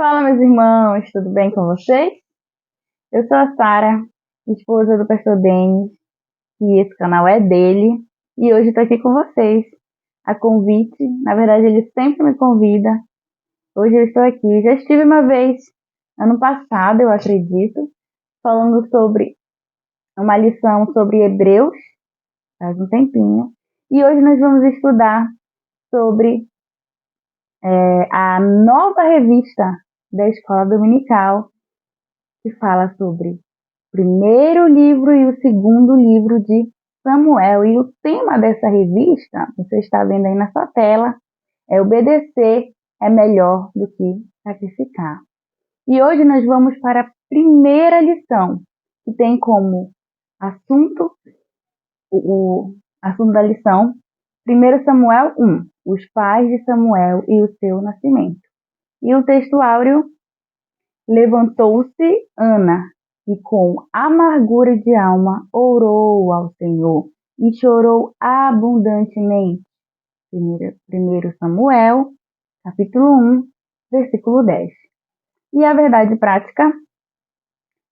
Fala, meus irmãos, tudo bem com vocês? Eu sou a Sara, esposa do pastor Denis, e esse canal é dele, e hoje estou aqui com vocês. A convite, na verdade ele sempre me convida, hoje eu estou aqui. Já estive uma vez, ano passado, eu acredito, falando sobre uma lição sobre Hebreus, faz um tempinho, e hoje nós vamos estudar sobre a nova revista da Escola Dominical, que fala sobre primeiro livro e o segundo livro de Samuel. E o tema dessa revista, você está vendo aí na sua tela, é obedecer é melhor do que sacrificar. E hoje nós vamos para a primeira lição, que tem como assunto, o assunto da lição, 1 Samuel 1, os pais de Samuel e o seu nascimento. E o texto áureo: levantou-se Ana, e com amargura de alma orou ao Senhor e chorou abundantemente. 1 Samuel, capítulo 1, versículo 10. E a verdade prática: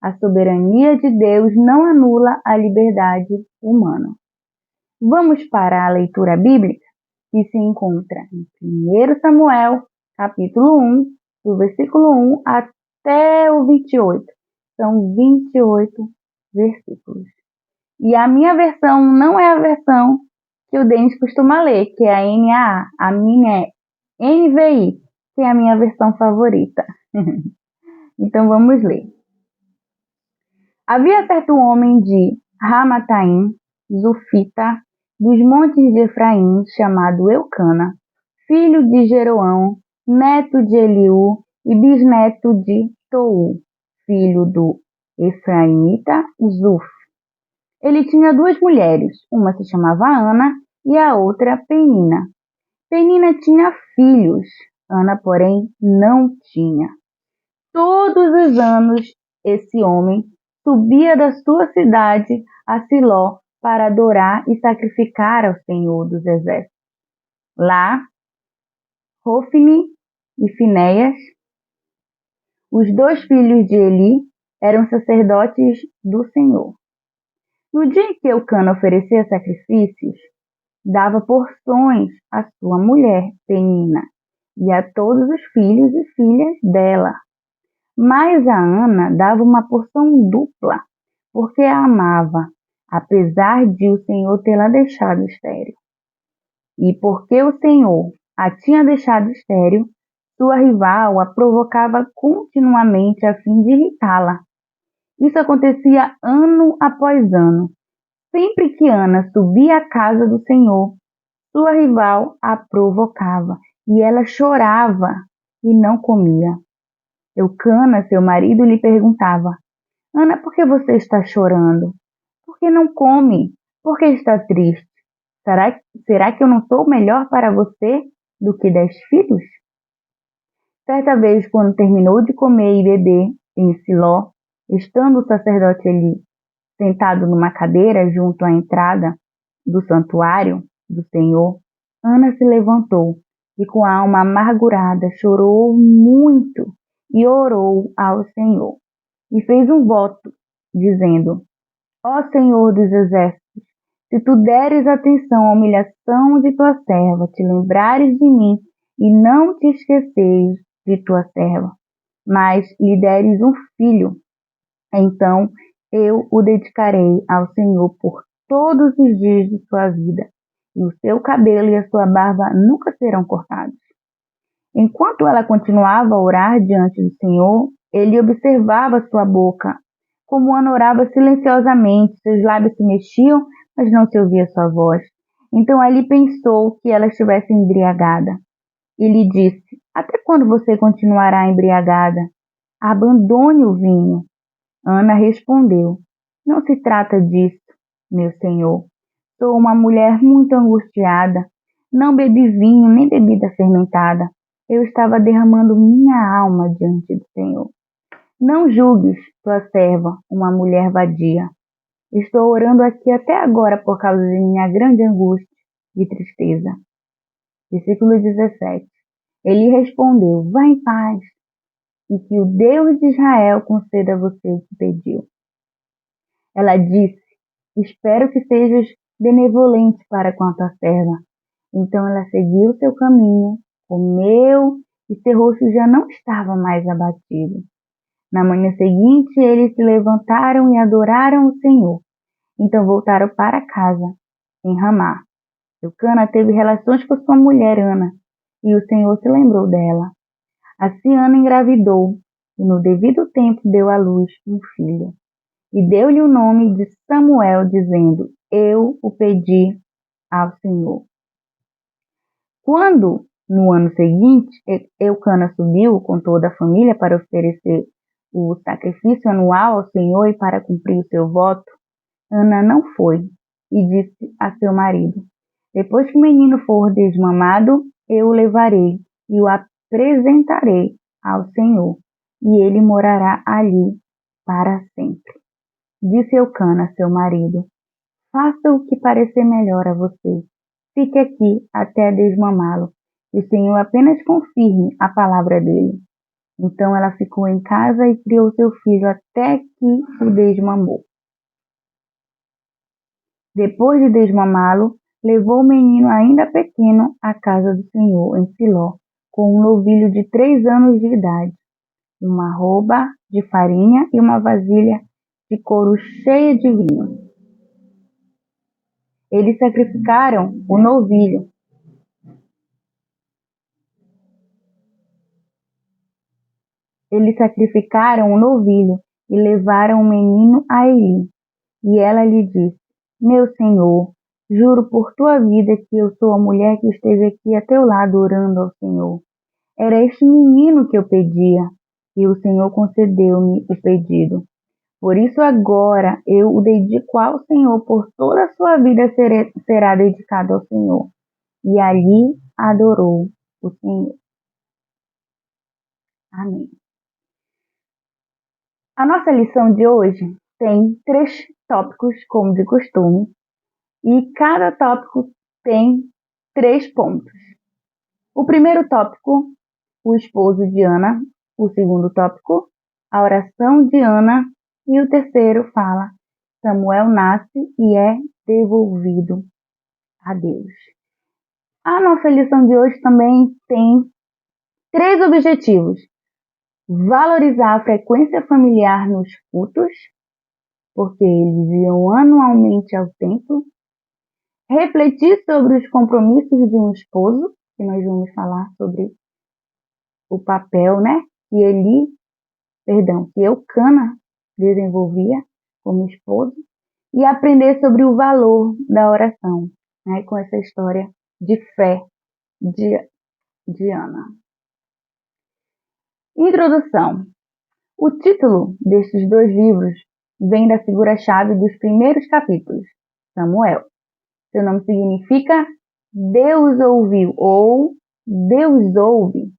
a soberania de Deus não anula a liberdade humana. Vamos para a leitura bíblica, que se encontra em 1 Samuel, capítulo 1, do versículo 1 até o 28. São 28 versículos. E a minha versão não é a versão que o Denis costuma ler, que é a NAA. A minha é NVI, que é a minha versão favorita. Então vamos ler. Havia certo homem de Ramataim, Zufita, dos montes de Efraim, chamado Eucana, filho de Jeroão, neto de Eliú e bisneto de Tou, filho do Efraimita Zuf. Ele tinha duas mulheres, uma se chamava Ana e a outra Penina. Penina tinha filhos, Ana, porém, não tinha. Todos os anos esse homem subia da sua cidade a Siló para adorar e sacrificar ao Senhor dos Exércitos. Lá, Hofni e Finéias, os dois filhos de Eli, eram sacerdotes do Senhor. No dia em que Eucana oferecia sacrifícios, dava porções à sua mulher, Penina, e a todos os filhos e filhas dela. Mas a Ana dava uma porção dupla, porque a amava, apesar de o Senhor tê-la deixado estéril. E porque o Senhor a tinha deixado estéril, sua rival a provocava continuamente a fim de irritá-la. Isso acontecia ano após ano. Sempre que Ana subia à casa do Senhor, sua rival a provocava, e ela chorava e não comia. Eucana, seu marido, lhe perguntava: Ana, por que você está chorando? Por que não come? Por que está triste? Será que eu não sou melhor para você do que 10 filhos? Certa vez, quando terminou de comer e beber em Siló, estando o sacerdote Eli sentado numa cadeira junto à entrada do santuário do Senhor, Ana se levantou e, com a alma amargurada, chorou muito e orou ao Senhor. E fez um voto, dizendo: Ó Senhor dos Exércitos, se tu deres atenção à humilhação de tua serva, te lembrares de mim e não te esqueceres de tua serva, mas lhe deres um filho, então eu o dedicarei ao Senhor por todos os dias de sua vida, e o seu cabelo e a sua barba nunca serão cortados. Enquanto ela continuava a orar diante do Senhor, ele observava sua boca, como Ana orava silenciosamente, seus lábios se mexiam, mas não se ouvia sua voz. Então ele pensou que ela estivesse embriagada. E lhe disse: Até quando você continuará embriagada? Abandone o vinho. Ana respondeu: Não se trata disso, meu senhor. Sou uma mulher muito angustiada. Não bebi vinho nem bebida fermentada. Eu estava derramando minha alma diante do Senhor. Não julgues tua serva, uma mulher vadia. Estou orando aqui até agora por causa de minha grande angústia e tristeza. Versículo 17. Ele respondeu: Vá em paz. e que o Deus de Israel conceda a você o que pediu. Ela disse: espero que sejas benevolente para com a tua serva. Então ela seguiu seu caminho, comeu e seu rosto já não estava mais abatido. Na manhã seguinte, eles se levantaram e adoraram o Senhor. Então voltaram para casa, em Ramá. Eucana teve relações com sua mulher Ana, e o Senhor se lembrou dela. Assim Ana engravidou, e no devido tempo deu à luz um filho. E deu-lhe o nome de Samuel, dizendo: eu o pedi ao Senhor. Quando, no ano seguinte, Eucana subiu com toda a família para oferecer o sacrifício anual ao Senhor e para cumprir o seu voto, Ana não foi e disse a seu marido: depois que o menino for desmamado, eu o levarei e o apresentarei ao Senhor, e ele morará ali para sempre. Disse Eucana, seu marido: faça o que parecer melhor a você. Fique aqui até desmamá-lo, e o Senhor apenas confirme a palavra dele. Então ela ficou em casa e criou seu filho até que o desmamou. Depois de desmamá-lo, levou o menino ainda pequeno à casa do Senhor, em Siló, com um novilho de 3 anos de idade, uma arroba de farinha e uma vasilha de couro cheia de vinho. Eles sacrificaram o novilho. E levaram o menino a Eli. E ela lhe disse: meu senhor, juro por tua vida que eu sou a mulher que esteve aqui a teu lado orando ao Senhor. Era este menino que eu pedia, e o Senhor concedeu-me o pedido. Por isso agora eu o dedico ao Senhor, por toda a sua vida será dedicado ao Senhor. E ali adorou o Senhor. Amém. A nossa lição de hoje tem 3 tópicos, como de costume, e cada tópico tem 3 pontos. O primeiro tópico, o esposo de Ana. O segundo tópico, a oração de Ana. E o terceiro fala: Samuel nasce e é devolvido a Deus. A nossa lição de hoje também tem 3 objetivos: valorizar a frequência familiar nos cultos, porque eles iam anualmente ao templo. Refletir sobre os compromissos de um esposo, que nós vamos falar sobre o papel, né, que Eucana desenvolvia como esposo, e aprender sobre o valor da oração, né, com essa história de fé de Ana. Introdução. O título destes 2 livros vem da figura-chave dos primeiros capítulos, Samuel. Seu nome significa Deus ouviu ou Deus ouve.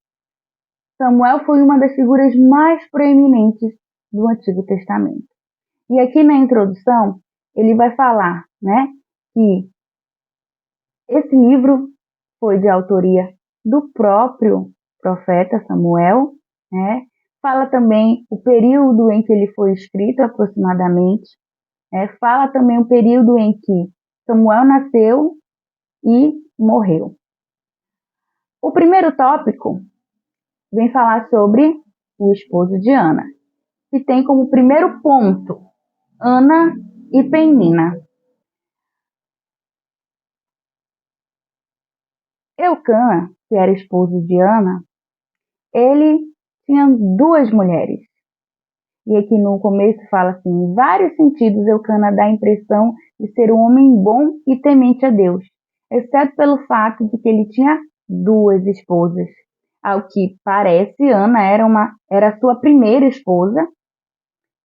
Samuel foi uma das figuras mais proeminentes do Antigo Testamento. E aqui na introdução, ele vai falar, né, que esse livro foi de autoria do próprio profeta Samuel, né? Fala também o período em que ele foi escrito aproximadamente, fala também o período em que Samuel nasceu e morreu. O primeiro tópico vem falar sobre o esposo de Ana, que tem como primeiro ponto Ana e Penina. Eucana, que era esposo de Ana, ele tinha 2 mulheres. E aqui no começo fala assim: em vários sentidos, Eucana dá a impressão de ser um homem bom e temente a Deus, exceto pelo fato de que ele tinha 2 esposas. Ao que parece, Ana era sua primeira esposa,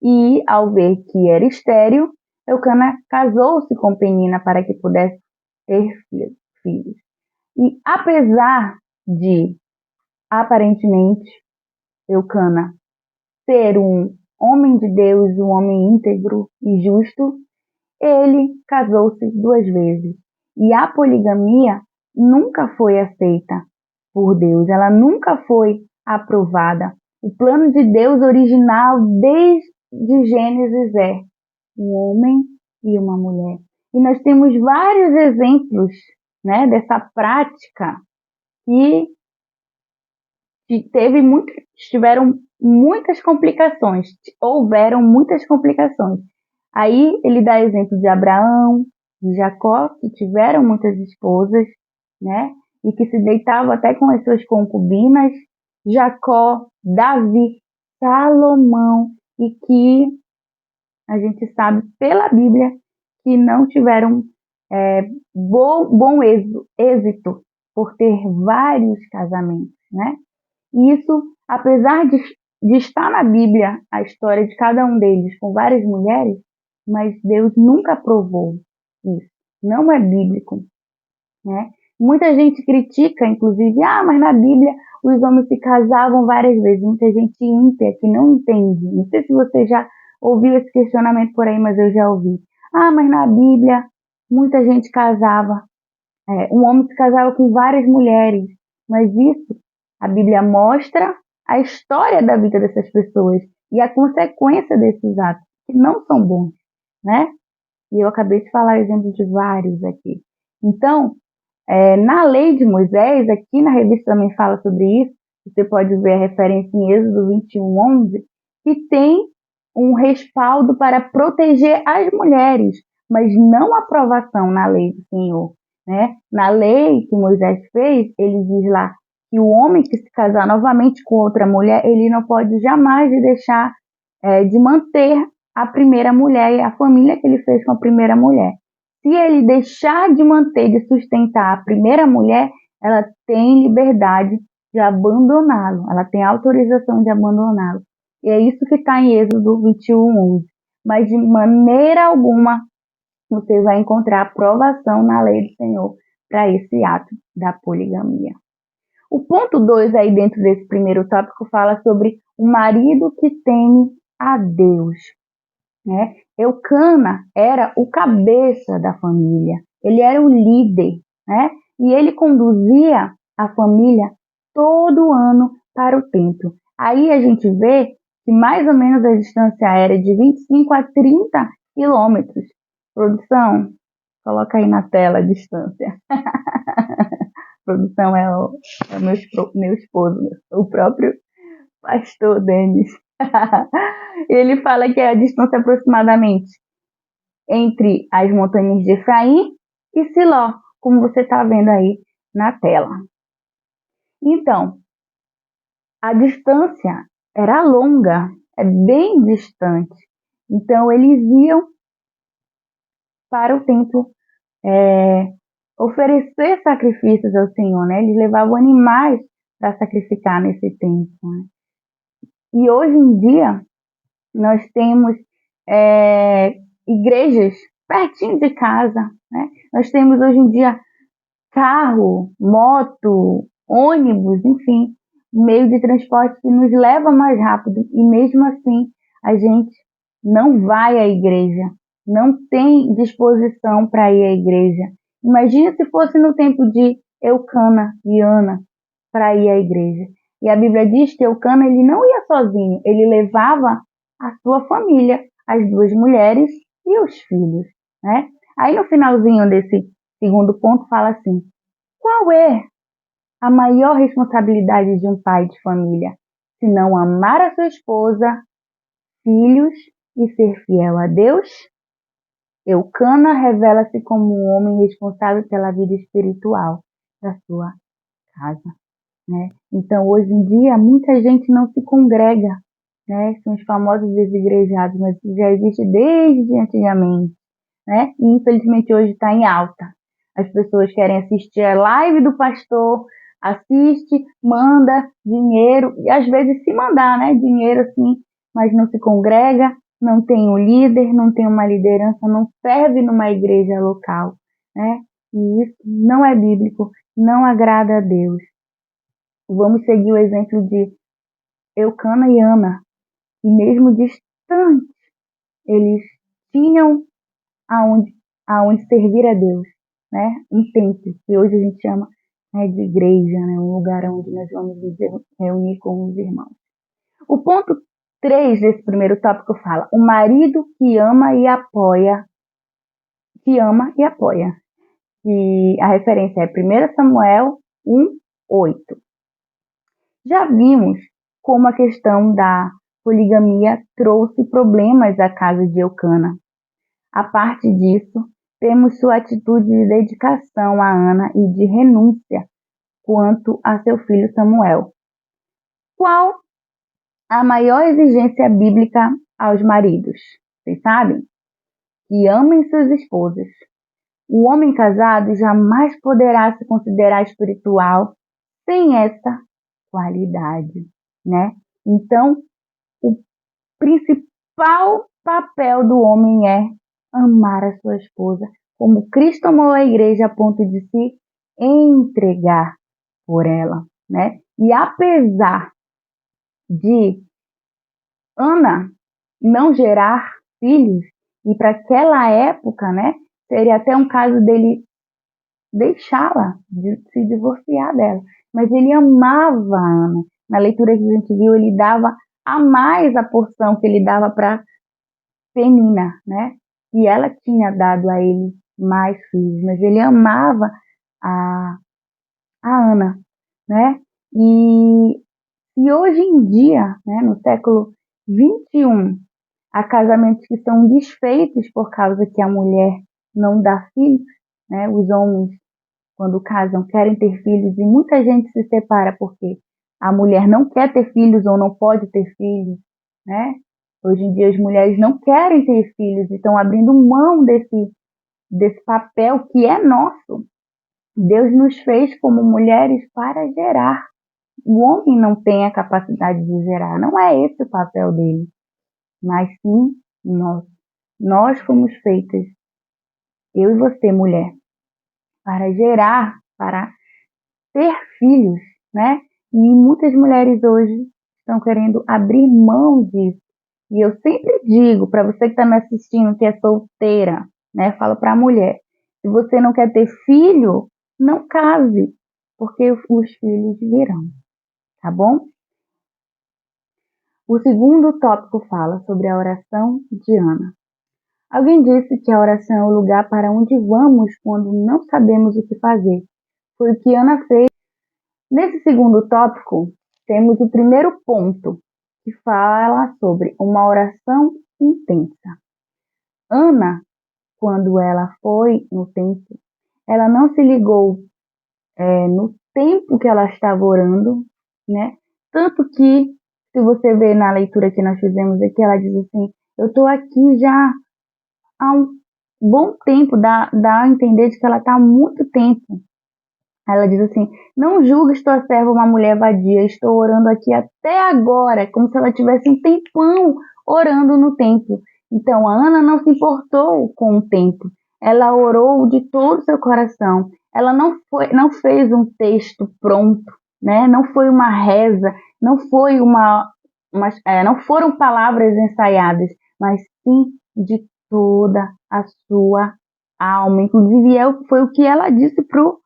e ao ver que era estéril, Eucana casou-se com Penina para que pudesse ter filhos. E apesar de, aparentemente, Eucana ser um homem de Deus, um homem íntegro e justo, ele casou-se 2 vezes. E a poligamia nunca foi aceita por Deus, ela nunca foi aprovada. O plano de Deus original desde Gênesis é um homem e uma mulher. E nós temos vários exemplos, né, dessa prática que tiveram muitas complicações, houveram muitas complicações. Aí ele dá exemplo de Abraão, de Jacó, que tiveram muitas esposas, né? E que se deitavam até com as suas concubinas, Jacó, Davi, Salomão, e que a gente sabe pela Bíblia que não tiveram bom êxito por ter vários casamentos, né? E isso, apesar de estar na Bíblia a história de cada um deles com várias mulheres, mas Deus nunca aprovou isso. Não é bíblico, né? Muita gente critica, inclusive, mas na Bíblia os homens se casavam várias vezes. Muita gente ímpia que não entende. Não sei se você já ouviu esse questionamento por aí, mas eu já ouvi. Mas na Bíblia muita gente casava. Um homem se casava com várias mulheres. Mas isso, a Bíblia mostra a história da vida dessas pessoas e a consequência desses atos, que não são bons, né? E eu acabei de falar exemplo de vários aqui. Então, na lei de Moisés, aqui na revista também fala sobre isso, você pode ver a referência em Êxodo 21:11, que tem um respaldo para proteger as mulheres, mas não aprovação na lei do Senhor, né? Na lei que Moisés fez, ele diz lá que o homem que se casar novamente com outra mulher, ele não pode jamais deixar de manter a primeira mulher e a família que ele fez com a primeira mulher. Se ele deixar de manter, de sustentar a primeira mulher, ela tem liberdade de abandoná-lo, ela tem autorização de abandoná-lo. E é isso que está em Êxodo 21:11. Mas de maneira alguma você vai encontrar aprovação na lei do Senhor para esse ato da poligamia. O ponto 2 aí dentro desse primeiro tópico fala sobre o marido que teme a Deus, né? Eucana era o cabeça da família, ele era o líder, né? E ele conduzia a família todo ano para o templo. Aí a gente vê que mais ou menos a distância era de 25 a 30 quilômetros. Produção, coloca aí na tela a distância. Produção é o meu esposo, o próprio pastor Denis. Ele fala que é a distância aproximadamente entre as montanhas de Efraim e Siló, como você está vendo aí na tela. Então, a distância era longa, é bem distante. Então, eles iam para o templo oferecer sacrifícios ao Senhor, né? Eles levavam animais para sacrificar nesse templo, né? E hoje em dia, nós temos igrejas pertinho de casa, né? Nós temos hoje em dia carro, moto, ônibus, enfim, meio de transporte que nos leva mais rápido e mesmo assim a gente não vai à igreja, não tem disposição para ir à igreja. Imagina se fosse no tempo de Eucana e Ana para ir à igreja. E a Bíblia diz que Eucana ele não ia sozinho, ele levava a sua família, as duas mulheres e os filhos, né? Aí no finalzinho desse segundo ponto fala assim: qual é a maior responsabilidade de um pai de família, se não amar a sua esposa, filhos e ser fiel a Deus? Eucana revela-se como um homem responsável pela vida espiritual da sua casa, né? Então, hoje em dia, muita gente não se congrega, né? São os famosos desigrejados, mas isso já existe desde antigamente, né? E infelizmente hoje está em alta. As pessoas querem assistir a live do pastor, assiste, manda dinheiro, e às vezes se mandar, né? Dinheiro assim, mas não se congrega, não tem um líder, não tem uma liderança, não serve numa igreja local, né? E isso não é bíblico, não agrada a Deus. Vamos seguir o exemplo de Eucana e Ana, e mesmo distantes, eles tinham aonde servir a Deus, né? Um templo, que hoje a gente chama, né, de igreja, né? Um lugar onde nós vamos nos reunir com os irmãos. O ponto 3 desse primeiro tópico fala: o marido que ama e apoia, E a referência é 1 Samuel 1:8. Já vimos como a questão da poligamia trouxe problemas à casa de Eucana. A parte disso, temos sua atitude de dedicação a Ana e de renúncia quanto a seu filho Samuel. Qual a maior exigência bíblica aos maridos? Vocês sabem? Que amem suas esposas. O homem casado jamais poderá se considerar espiritual sem essa qualidade, né? Então, o principal papel do homem é amar a sua esposa, como Cristo amou a igreja a ponto de se entregar por ela, né? E apesar de Ana não gerar filhos, e para aquela época, né, seria até um caso dele deixá-la, de se divorciar dela. Mas ele amava a Ana. Na leitura que a gente viu, ele dava a mais a porção que ele dava para Penina, né? E ela tinha dado a ele mais filhos, mas ele amava a, a Ana, né? E hoje em dia, né, no século 21, há casamentos que são desfeitos por causa que a mulher não dá filhos, né? Os homens, quando casam, querem ter filhos e muita gente se separa porque a mulher não quer ter filhos ou não pode ter filhos, né? Hoje em dia as mulheres não querem ter filhos e estão abrindo mão desse papel que é nosso. Deus nos fez como mulheres para gerar. O homem não tem a capacidade de gerar, não é esse o papel dele, mas sim nós. Nós fomos feitas, eu e você, mulher, para gerar, para ter filhos, né? E muitas mulheres hoje estão querendo abrir mão disso. E eu sempre digo para você que está me assistindo, que é solteira, né? Falo para a mulher: se você não quer ter filho, não case, porque os filhos virão, tá bom? O segundo tópico fala sobre a oração de Ana. Alguém disse que a oração é o lugar para onde vamos quando não sabemos o que fazer. Foi o que Ana fez. Nesse segundo tópico, temos o primeiro ponto, que fala sobre uma oração intensa. Ana, quando ela foi no templo, ela não se ligou no tempo que ela estava orando, né? Tanto que, se você ver na leitura que nós fizemos aqui, ela diz assim: eu estou aqui já há um bom tempo, dá a entender de que ela está há muito tempo. Ela diz assim: não julgues tua serva uma mulher vadia, estou orando aqui até agora, como se ela tivesse um tempão orando no templo. Então, a Ana não se importou com o tempo, ela orou de todo o seu coração. Ela não fez um texto pronto, né? Não foi uma reza, não foi não foram palavras ensaiadas, mas sim de toda a sua alma. Inclusive, foi o que ela disse para o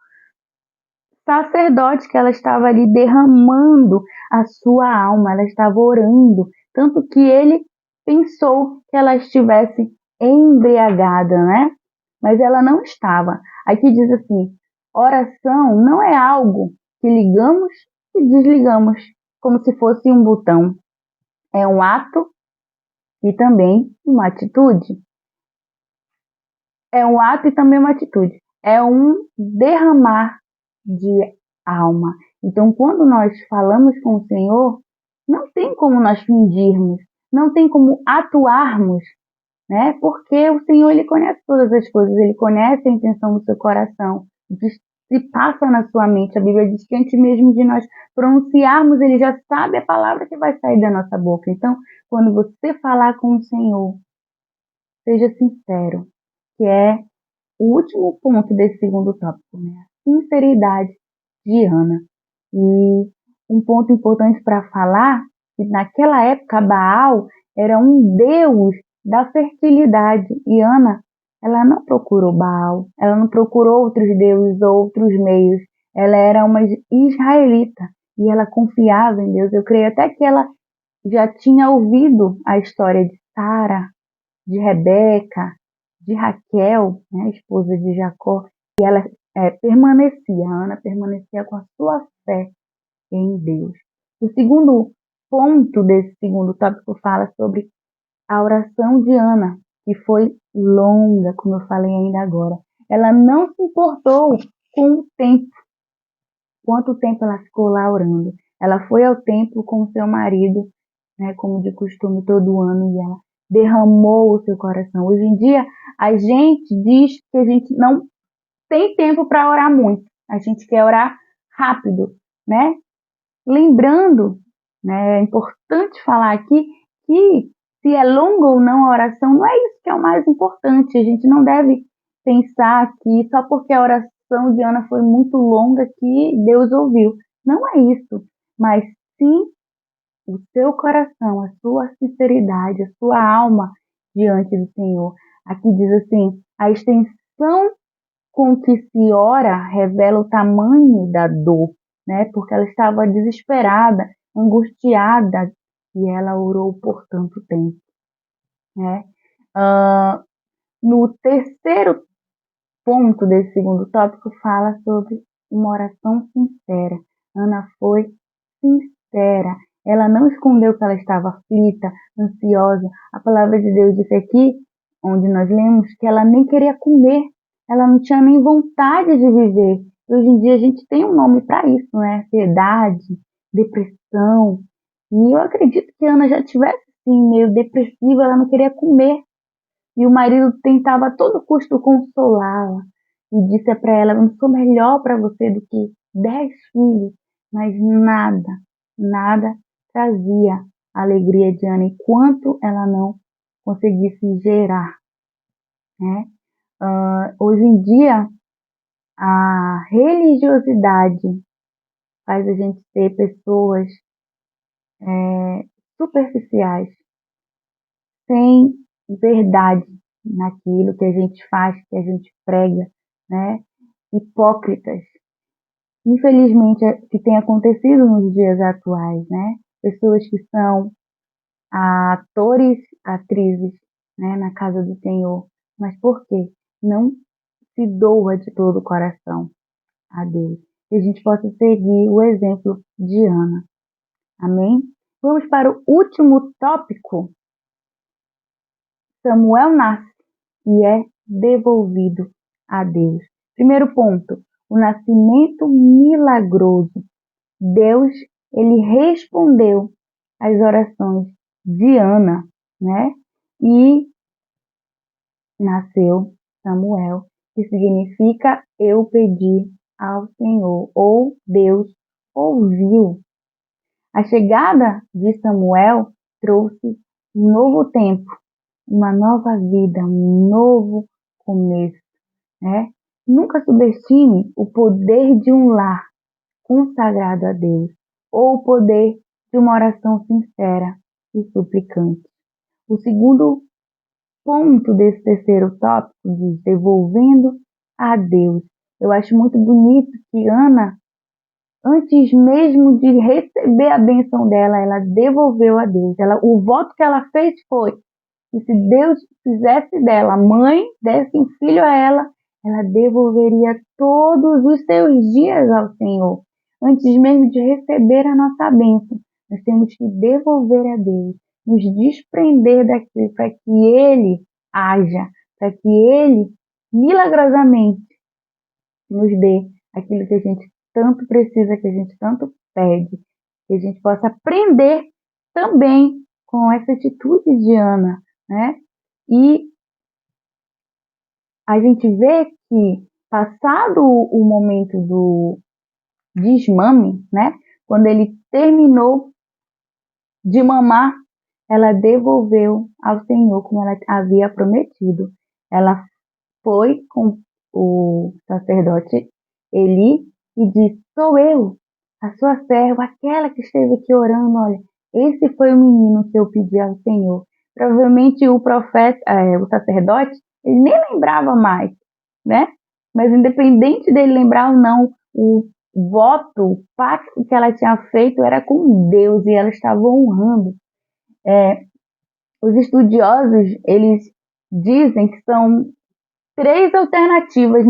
sacerdote, que ela estava ali derramando a sua alma, ela estava orando, tanto que ele pensou que ela estivesse embriagada, né? Mas ela não estava. Aqui diz assim: oração não é algo que ligamos e desligamos, como se fosse um botão. É um ato e também uma atitude. É um ato e também uma atitude. É um derramar de alma. Então, quando nós falamos com o Senhor, não tem como nós fingirmos, não tem como atuarmos, né? Porque o Senhor, Ele conhece todas as coisas, Ele conhece a intenção do seu coração, o que se passa na sua mente. A Bíblia diz que antes mesmo de nós pronunciarmos, Ele já sabe a palavra que vai sair da nossa boca. Então, quando você falar com o Senhor, seja sincero, que é o último ponto desse segundo tópico, né? A sinceridade de Ana. E um ponto importante para falar, que naquela época Baal era um deus da fertilidade, e Ana, ela não procurou Baal, ela não procurou outros deuses ou outros meios, ela era uma israelita e ela confiava em Deus. Eu creio até que ela já tinha ouvido a história de Sara, de Rebeca, de Raquel, né, esposa de Jacó, e ela Ana permanecia com a sua fé em Deus. O segundo ponto desse segundo tópico fala sobre a oração de Ana, que foi longa, como eu falei ainda agora. Ela não se importou com o tempo, quanto tempo ela ficou lá orando. Ela foi ao templo com seu marido, né, como de costume todo ano, e ela derramou o seu coração. Hoje em dia, a gente diz que a gente não tem tempo para orar muito. A gente quer orar rápido, né? Lembrando, né, é importante falar aqui que se é longa ou não a oração, não é isso que é o mais importante. A gente não deve pensar que só porque a oração de Ana foi muito longa que Deus ouviu. Não é isso, mas sim o seu coração, a sua sinceridade, a sua alma diante do Senhor. Aqui diz assim: a extensão com que se ora revela o tamanho da dor, né? Porque ela estava desesperada, angustiada, e ela orou por tanto tempo, né? No terceiro ponto desse segundo tópico fala sobre uma oração sincera. Ana foi sincera. Ela não escondeu que ela estava aflita, ansiosa. A palavra de Deus disse aqui, onde nós lemos, que ela nem queria comer. Ela não tinha nem vontade de viver. Hoje em dia a gente tem um nome para isso, né? Ansiedade, depressão. E eu acredito que Ana já tivesse assim, meio depressiva, ela não queria comer. E o marido tentava a todo custo consolá-la e disse para ela: "Eu não sou melhor para você do que 10 filhos", mas nada trazia a alegria de Ana enquanto ela não conseguisse gerar, né? Hoje em dia, a religiosidade faz a gente ser pessoas superficiais, sem verdade naquilo que a gente faz, que a gente prega, né? Hipócritas. Infelizmente, é o que tem acontecido nos dias atuais, né? Pessoas que são atores, atrizes, né, na casa do Senhor, mas por quê? Não se doa de todo o coração a Deus. Que a gente possa seguir o exemplo de Ana. Amém? Vamos para o último tópico. Samuel nasce e é devolvido a Deus. Primeiro ponto, o nascimento milagroso. Deus, ele respondeu às orações de Ana, né? E nasceu Samuel, que significa eu pedi ao Senhor, ou Deus ouviu. A chegada de Samuel trouxe um novo tempo, uma nova vida, um novo começo, né? Nunca subestime o poder de um lar consagrado a Deus, ou o poder de uma oração sincera e suplicante. O segundo ponto desse terceiro tópico diz devolvendo a Deus. Eu acho muito bonito que Ana, antes mesmo de receber a bênção dela, ela devolveu a Deus. O voto que ela fez foi que se Deus fizesse dela mãe, desse um filho a ela devolveria todos os seus dias ao Senhor. Antes mesmo de receber a nossa bênção, nós temos que devolver a Deus, nos desprender daquilo para que Ele haja, para que Ele milagrosamente nos dê aquilo que a gente tanto precisa, que a gente tanto pede, que a gente possa aprender também com essa atitude de Ana, né? E a gente vê que, passado o momento do desmame, né? Quando ele terminou de mamar, ela devolveu ao Senhor como ela havia prometido. Ela foi com o sacerdote Eli e disse: "Sou eu, a sua serva, aquela que esteve aqui orando. Olha, esse foi o menino que eu pedi ao Senhor." Provavelmente o profeta, o sacerdote, ele nem lembrava mais, né? Mas independente dele lembrar ou não, o voto, o pacto que ela tinha feito era com Deus e ela estava honrando. Os estudiosos, eles dizem que são 3 alternativas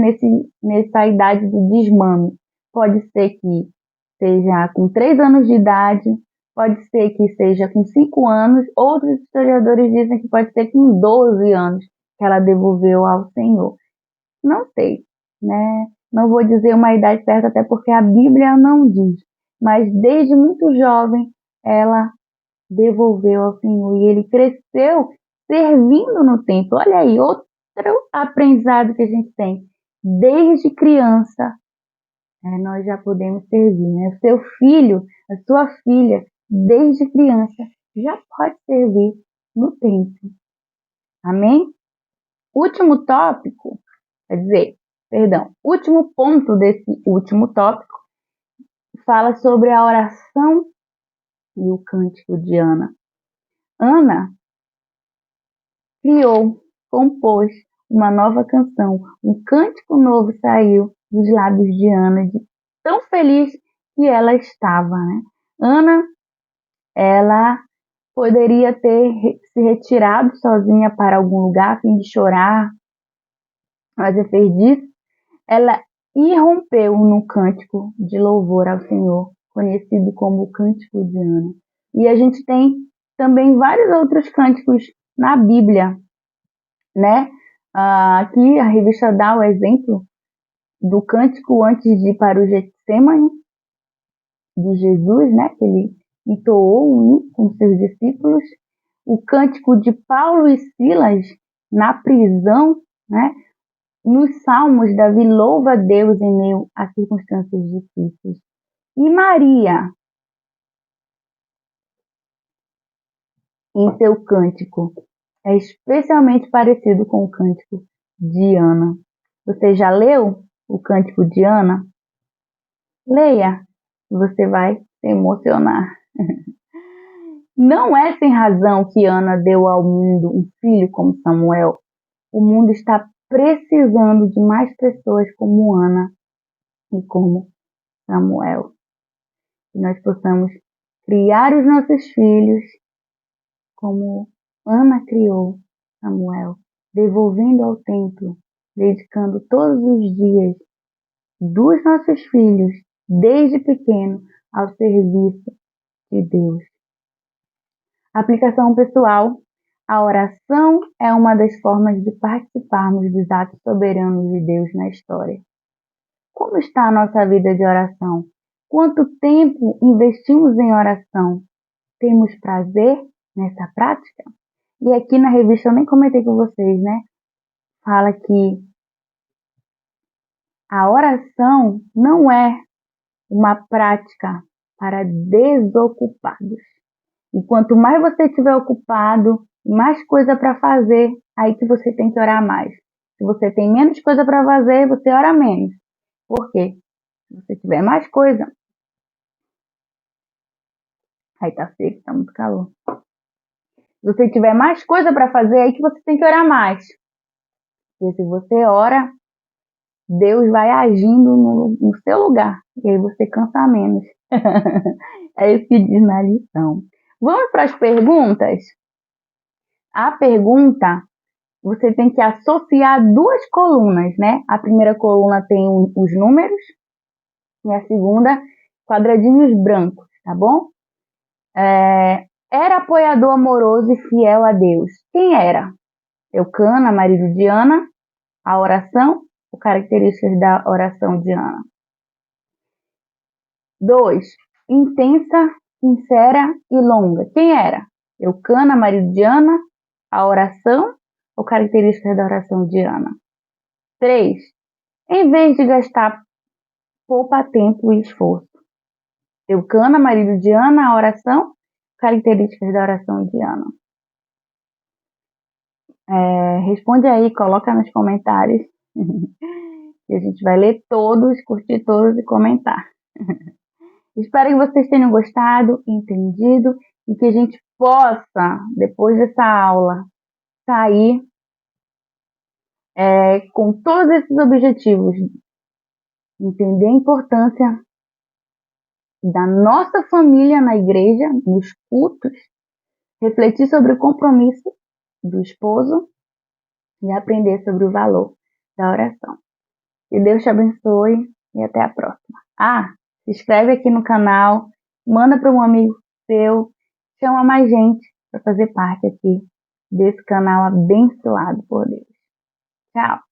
nessa idade do desmame. Pode ser que seja com 3 anos de idade, pode ser que seja com 5 anos, outros historiadores dizem que pode ser com 12 anos que ela devolveu ao Senhor. Não sei, né? Não vou dizer uma idade certa, até porque a Bíblia não diz, mas desde muito jovem ela devolveu ao Senhor e ele cresceu servindo no templo. Olha aí, outro aprendizado que a gente tem. Desde criança, nós já podemos servir, né? O seu filho, a sua filha, desde criança, já pode servir no templo. Amém? Último tópico, último ponto desse último tópico fala sobre a oração e o cântico de Ana. Ana compôs uma nova canção, um cântico novo saiu dos lábios de Ana, de tão feliz que ela estava, né? Ana, ela poderia ter se retirado sozinha para algum lugar a fim de chorar, mas em vez disso, ela irrompeu no cântico de louvor ao Senhor, conhecido como o Cântico de Ana. E a gente tem também vários outros cânticos na Bíblia, né? Aqui a revista dá o exemplo do cântico antes de ir para o Getsemane de Jesus, né? Que ele entoou um hino com seus discípulos. O cântico de Paulo e Silas na prisão, né? Nos Salmos, Davi louva a Deus em meio a circunstâncias difíceis. E Maria, em seu cântico, é especialmente parecido com o cântico de Ana. Você já leu o cântico de Ana? Leia, você vai se emocionar. Não é sem razão que Ana deu ao mundo um filho como Samuel. O mundo está precisando de mais pessoas como Ana e como Samuel. Que nós possamos criar os nossos filhos como Ana criou Samuel, devolvendo ao templo, dedicando todos os dias dos nossos filhos, desde pequeno, ao serviço de Deus. Aplicação pessoal. A oração é uma das formas de participarmos dos atos soberanos de Deus na história. Como está a nossa vida de oração? Quanto tempo investimos em oração? Temos prazer nessa prática? E aqui na revista eu nem comentei com vocês, né? Fala que a oração não é uma prática para desocupados. E quanto mais você estiver ocupado, mais coisa para fazer, aí que você tem que orar mais. Se você tem menos coisa para fazer, você ora menos. Por quê? Se você tiver mais coisa, aí tá seco, tá muito calor. Se você tiver mais coisa para fazer, aí que você tem que orar mais. Porque se você ora, Deus vai agindo no seu lugar. E aí você cansa menos. É isso que diz na lição. Vamos para as perguntas? A pergunta, você tem que associar 2 colunas, né? A primeira coluna tem os números e a segunda, quadradinhos brancos, tá bom? Era apoiador amoroso e fiel a Deus. Quem era? Eucana, marido de Ana. A oração, ou características da oração de Ana. 2. Intensa, sincera e longa. Quem era? Eucana, marido de Ana. A oração, ou características da oração de Ana. 3. Em vez de gastar, poupa tempo e esforço. Eucana, marido de Ana. A oração, características da oração de Ana. Responde aí, coloca nos comentários. E a gente vai ler todos, curtir todos e comentar. Espero que vocês tenham gostado, entendido e que a gente possa, depois dessa aula, sair com todos esses objetivos. Entender a importância da nossa família na igreja, nos cultos, refletir sobre o compromisso do esposo e aprender sobre o valor da oração. Que Deus te abençoe e até a próxima. Se inscreve aqui no canal, manda para um amigo seu, chama mais gente para fazer parte aqui desse canal abençoado por Deus. Tchau!